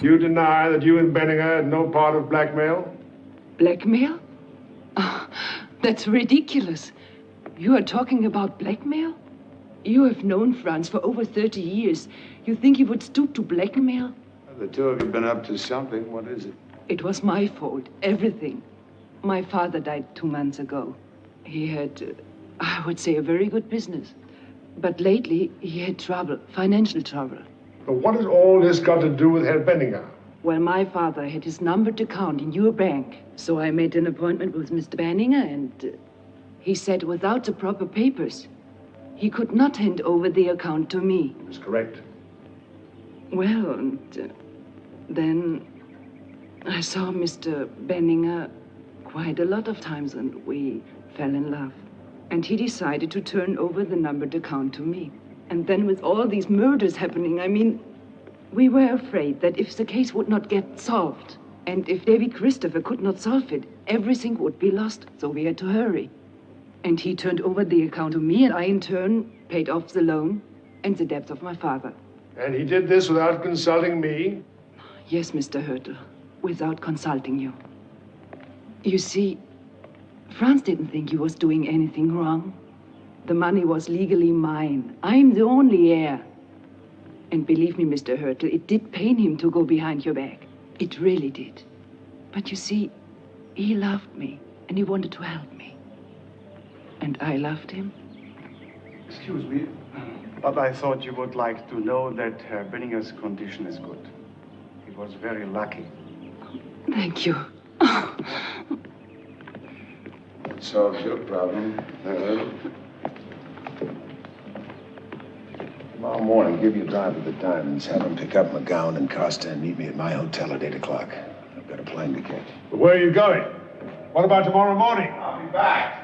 You deny that you and Benninger had no part of blackmail? Blackmail? Oh, that's ridiculous. You are talking about blackmail? You have known Franz for over 30 years. You think he would stoop to blackmail? The two of you been up to something. What is it? It was my fault, everything. My father died 2 months ago. He had, I would say, a very good business. But lately, he had trouble, financial trouble. But what has all this got to do with Herr Benninger? Well, my father had his numbered account in your bank. So I made an appointment with Mr. Benninger, and he said without the proper papers, he could not hand over the account to me. That's correct. Well, and then I saw Mr. Benninger quite a lot of times, and we fell in love. And he decided to turn over the numbered account to me. And then with all these murders happening, I mean, we were afraid that if the case would not get solved, and if David Christopher could not solve it, everything would be lost. So we had to hurry. And he turned over the account to me, and I, in turn, paid off the loan and the debts of my father. And he did this without consulting me? Yes, Mr. Hürtel, without consulting you. You see, Franz didn't think he was doing anything wrong. The money was legally mine. I'm the only heir. And believe me, Mr. Hürtel, it did pain him to go behind your back. It really did. But you see, he loved me, and he wanted to help me. And I loved him. Excuse me, but I thought you would like to know that Herr Benninger's condition is good. He was very lucky. Thank you. That solves your problem. Tomorrow morning, give your driver the diamonds. Have him pick up McGowan and Costa and meet me at my hotel at 8 o'clock. I've got a plane to catch. But where are you going? What about tomorrow morning? I'll be back.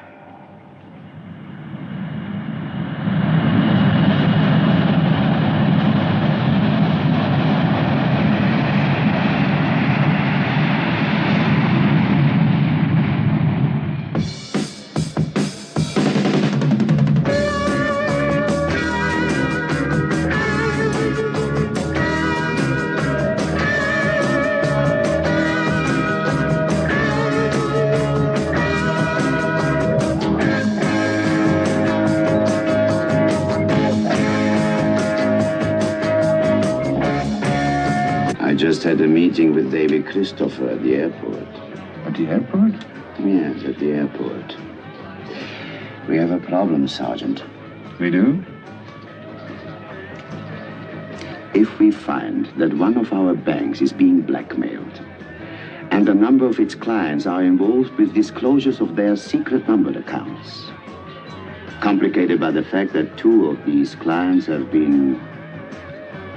Just had a meeting with David Christopher at the airport. At the airport? Yes, at the airport. We have a problem, Sergeant. We do? If we find that one of our banks is being blackmailed, and a number of its clients are involved with disclosures of their secret numbered accounts, complicated by the fact that 2 of these clients have been,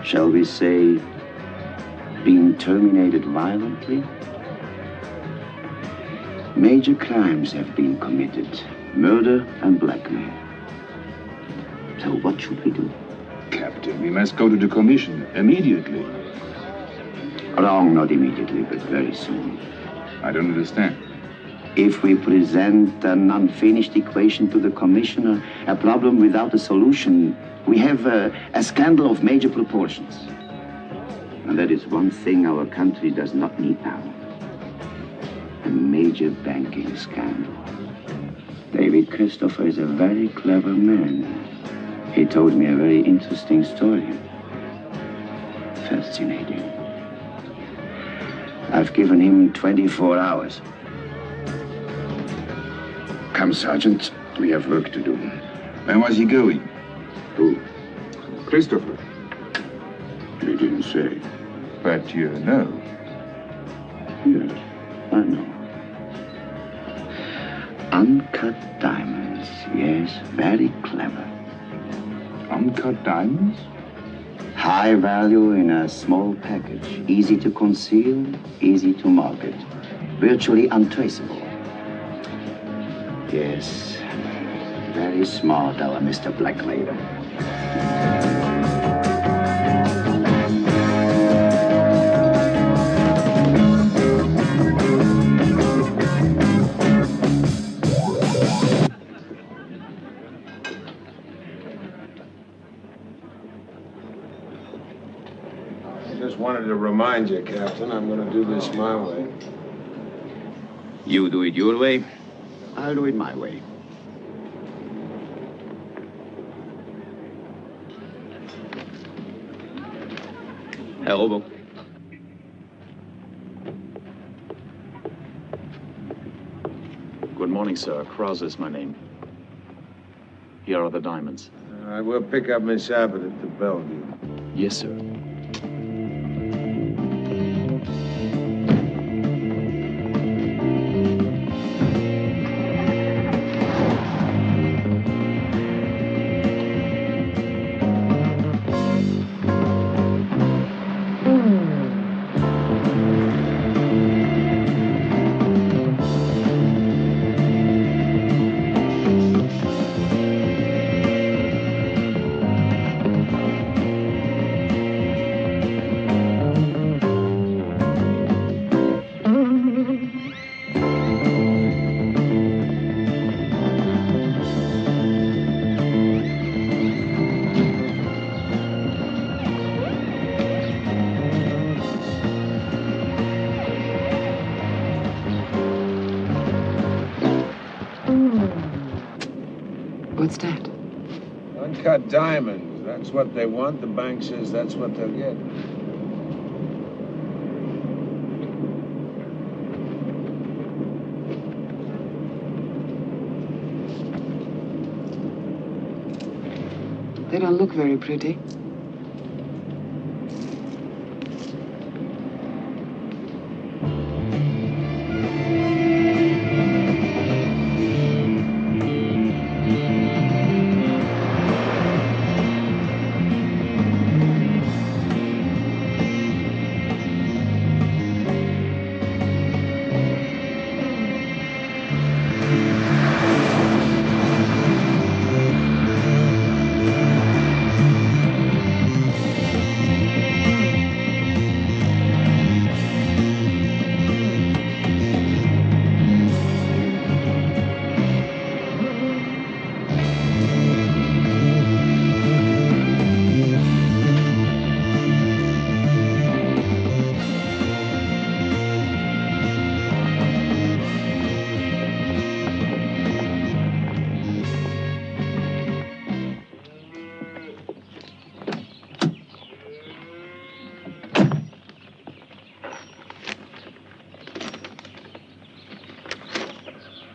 shall we say, being terminated violently? Major crimes have been committed, murder and blackmail. So what should we do? Captain, we must go to the commission immediately. Wrong, not immediately, but very soon. I don't understand. If we present an unfinished equation to the commissioner, a problem without a solution, we have a scandal of major proportions. And that is one thing our country does not need now. A major banking scandal. David Christopher is a very clever man. He told me a very interesting story. Fascinating. I've given him 24 hours. Come, Sergeant. We have work to do. Where was he going? Who? Christopher. He didn't say. But you know. Yes, I know. Uncut diamonds. Yes, very clever. Uncut diamonds? High value in a small package. Easy to conceal, easy to market. Virtually untraceable. Yes, very smart, our Mr. Blackmailer. Wanted to remind you, Captain, I'm going to do this my way. You do it your way, I'll do it my way. Herr Robo. Good morning, sir. Krause is my name. Here are the diamonds. All right, we'll pick up Miss Abbott at the Bellevue. Yes, sir. What's that? Uncut diamonds. That's what they want. The bank says that's what they'll get. They don't look very pretty.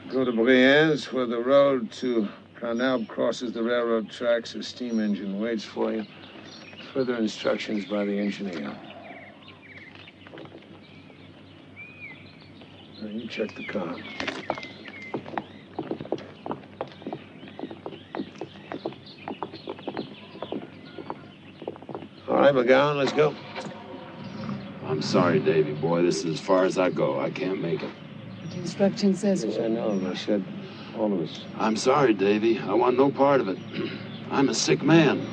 Go to Brienz, where the road to Carnalbe crosses the railroad tracks. A steam engine waits for you. Further instructions by the engineer. Now, you check the car. All right, McGowan, let's go. I'm sorry, Davy boy. This is as far as I go. I can't make it. The instruction says Yes, I know. I said all of us. I'm sorry, Davy. I want no part of it. I'm a sick man.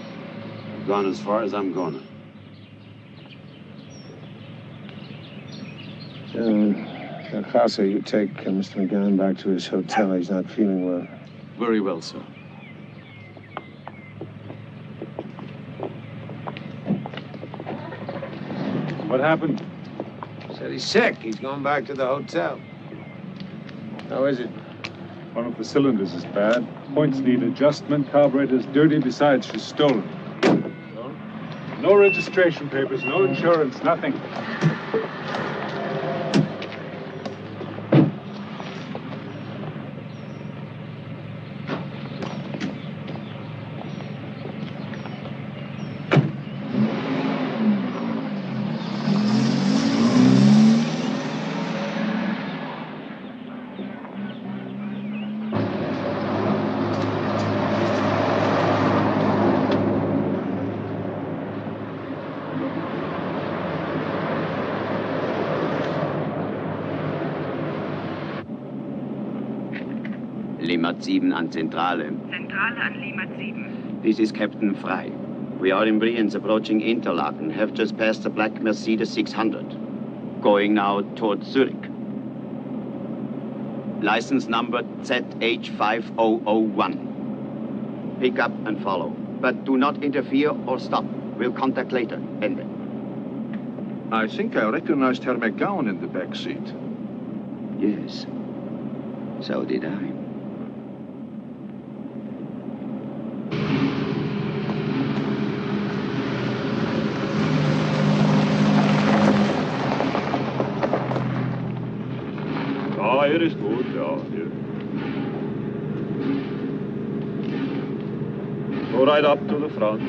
I've gone as far as I'm gonna. Jose, you take Mr. McGowan back to his hotel. He's not feeling well. Very well, sir. What happened? Said he's sick. He's going back to the hotel. How is it? One of the cylinders is bad. Points need adjustment. Carburetor's dirty. Besides, she's stolen. No registration papers, no insurance, nothing. Limmat 7 an Zentrale. Zentrale an Limmat 7. This is Captain Frey. We are in Brienz approaching Interlaken. Have just passed the black Mercedes 600. Going now toward Zurich. License number ZH5001. Pick up and follow. But do not interfere or stop. We'll contact later. Ende. I think I recognized Herr McGowan in the back seat. Yes. So did I. Ja, hier ist gut, ja. Hier. Go right up to the front.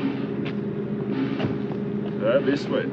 Yeah, this way.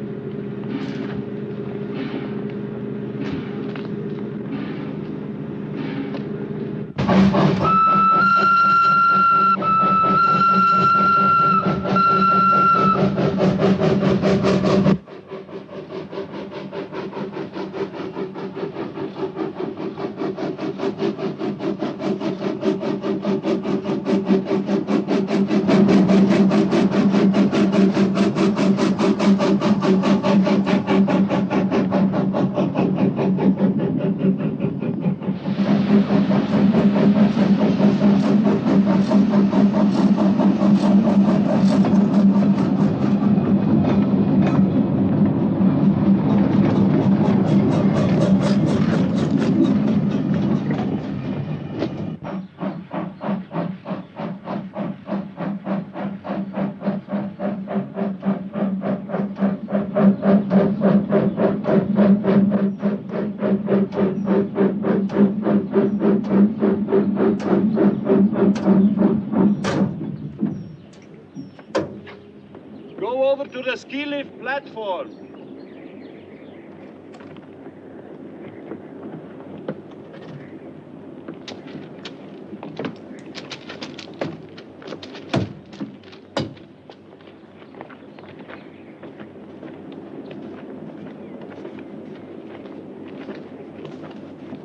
Go over to the ski lift platform.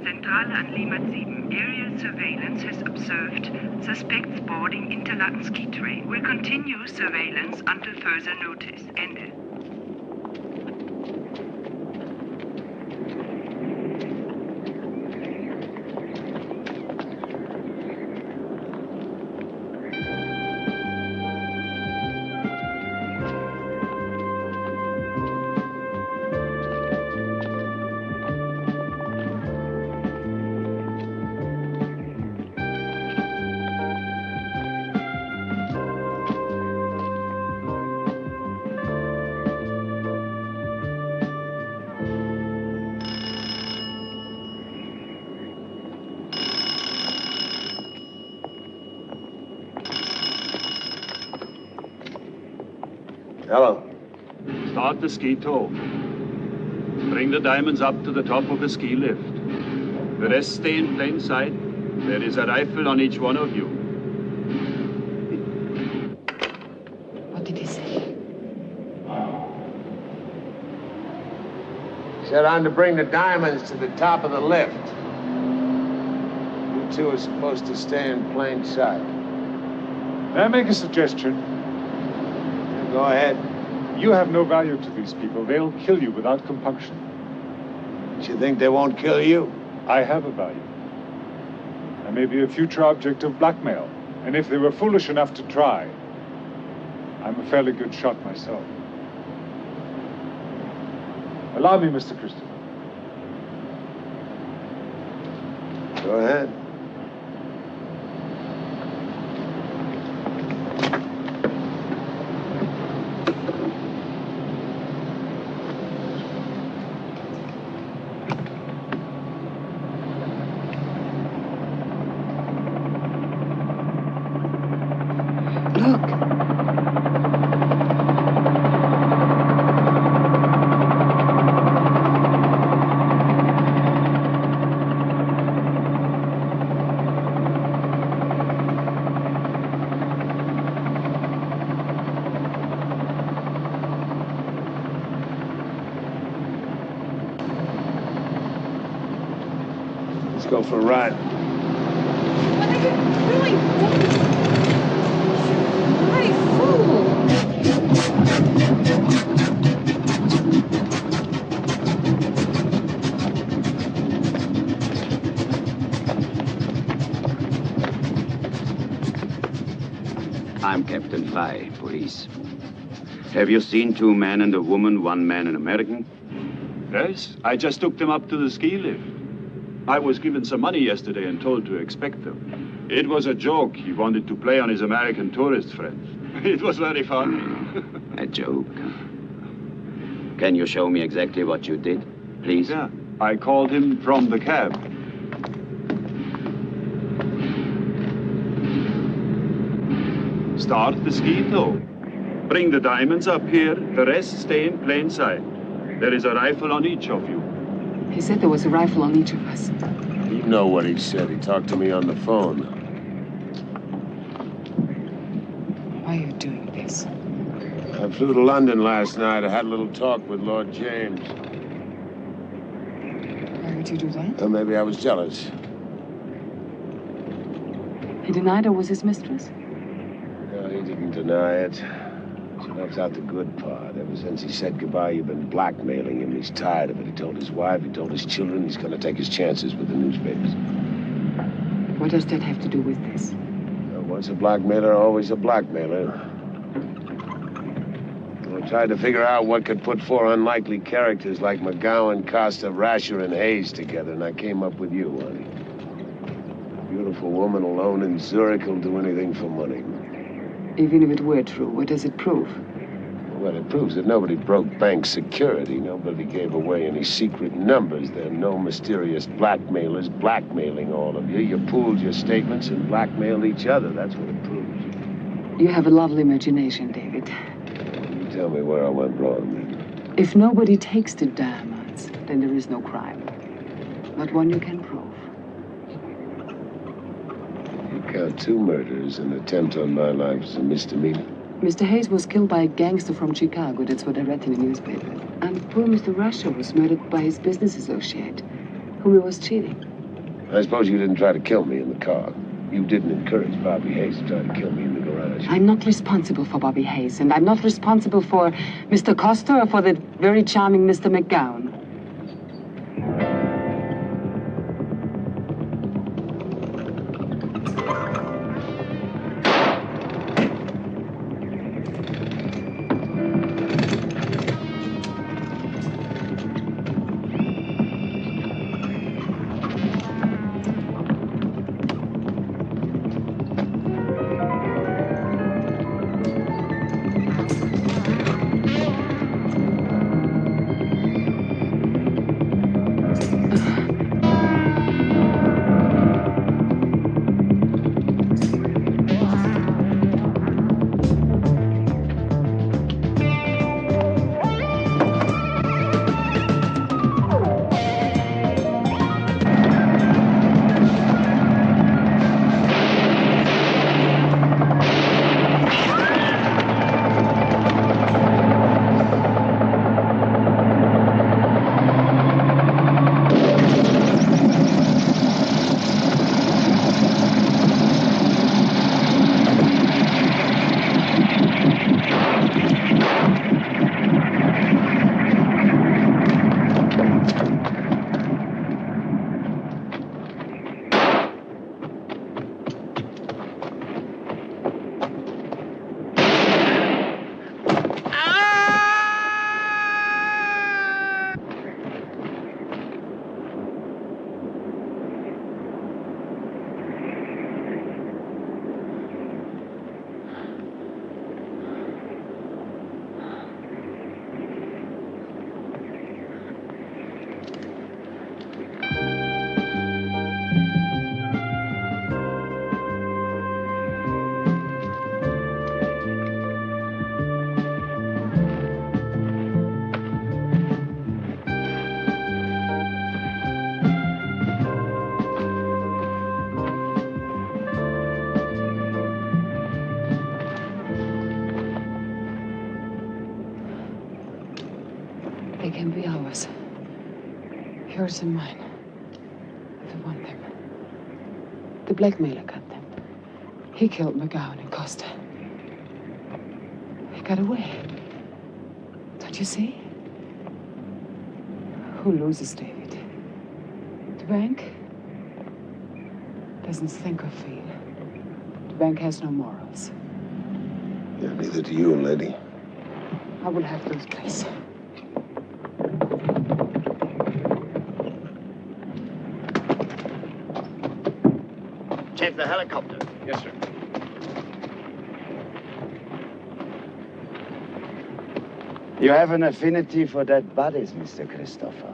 Zentrale an Lima 7. Aerial surveillance has observed suspects boarding Interlaken ski train. Will continue surveillance until further notice. Ende. Hello. Start the ski tow. Bring the diamonds up to the top of the ski lift. The rest stay in plain sight. There is a rifle on each one of you. What did he say? He said I'm to bring the diamonds to the top of the lift. You two are supposed to stay in plain sight. May I make a suggestion? Go ahead. You have no value to these people. They'll kill you without compunction. Do you think they won't kill you? I have a value. I may be a future object of blackmail. And if they were foolish enough to try, I'm a fairly good shot myself. Allow me, Mr. Christopher. Go ahead. Let's go for a ride. What are you doing? Bloody fool! I'm Captain Fye, police. Have you seen two men and a woman, one man an American? Yes, I just took them up to the ski lift. I was given some money yesterday and told to expect them. It was a joke. He wanted to play on his American tourist friends. It was very funny. A joke? Can you show me exactly what you did, please? Yeah, I called him from the cab. Start the ski tow. Bring the diamonds up here. The rest stay in plain sight. There is a rifle on each of you. He said there was a rifle on each of us. You know what he said. He talked to me on the phone. Why are you doing this? I flew to London last night. I had a little talk with Lord James. Why would you do that? Or maybe I was jealous. He denied I was his mistress. No, he didn't deny it. He left out the good part. Ever since he said goodbye, you've been blackmailing him. He's tired of it. He told his wife, he told his children, he's going to take his chances with the newspapers. What does that have to do with this? Once a blackmailer, always a blackmailer. I tried to figure out what could put four unlikely characters like McGowan, Costa, Rasher, and Hayes together, and I came up with you, honey. A beautiful woman alone in Zurich who'll do anything for money. Even if it were true, what does it prove? Well, it proves that nobody broke bank security. Nobody gave away any secret numbers. There are no mysterious blackmailers blackmailing all of you. You pooled your statements and blackmailed each other. That's what it proves. You have a lovely imagination, David. You tell me where I went wrong. If nobody takes the diamonds, then there is no crime. Not one you can prove. You count 2 murders. An attempt on my life as a misdemeanor. Mr. Hayes was killed by a gangster from Chicago. That's what I read in the newspaper. And poor Mr. Rasher was murdered by his business associate, whom he was cheating. I suppose you didn't try to kill me in the car. You didn't encourage Bobby Hayes to try to kill me in the garage. I'm not responsible for Bobby Hayes, and I'm not responsible for Mr. Costa or for the very charming Mr. McGowan. They can be ours. Yours and mine. If we want them. The blackmailer got them. He killed McGowan and Costa. He got away. Don't you see? Who loses, David? The bank? Doesn't think or feel. The bank has no morals. Yeah, neither do you, lady. I will have those places. Check the helicopter. Yes, sir. You have an affinity for dead bodies, Mr. Christopher.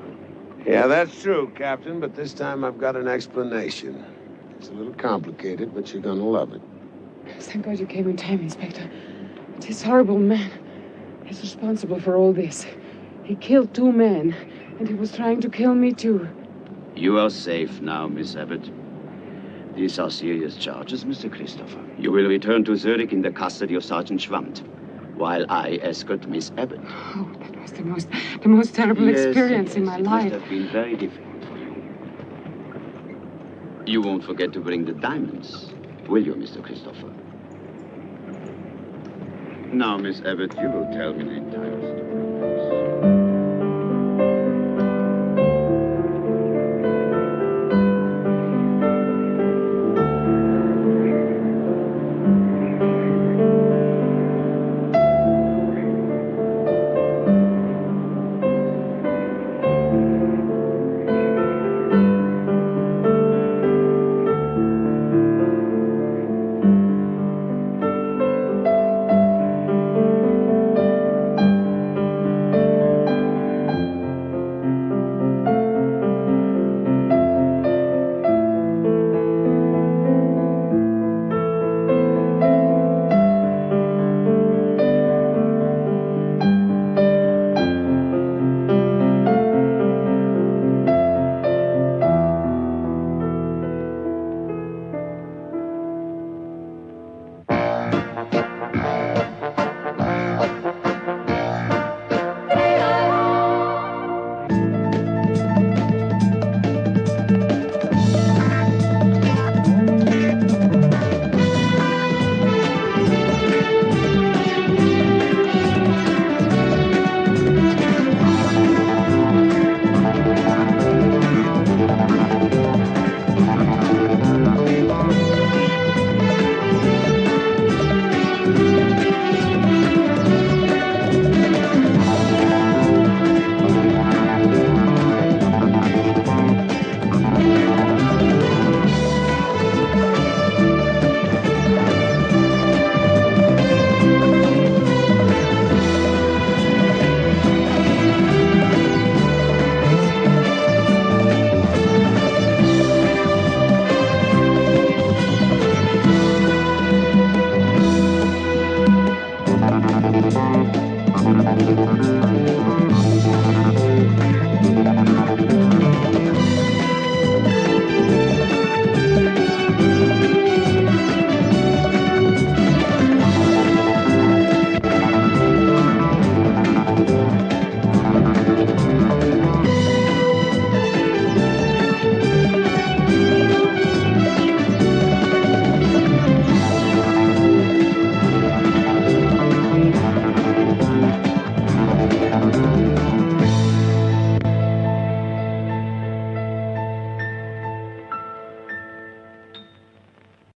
Yeah, that's true, Captain, but this time I've got an explanation. It's a little complicated, but you're gonna love it. Thank God you came in time, Inspector. This horrible man is responsible for all this. He killed 2 men, and he was trying to kill me too. You are safe now, Miss Abbott. These are serious charges, Mr. Christopher. You will return to Zurich in the custody of Sergeant Schwandt, while I escort Miss Abbott. Oh, that was the most terrible experience in my life. It must have been very difficult for you. You won't forget to bring the diamonds, will you, Mr. Christopher? Now, Miss Abbott, you will tell me the entire story.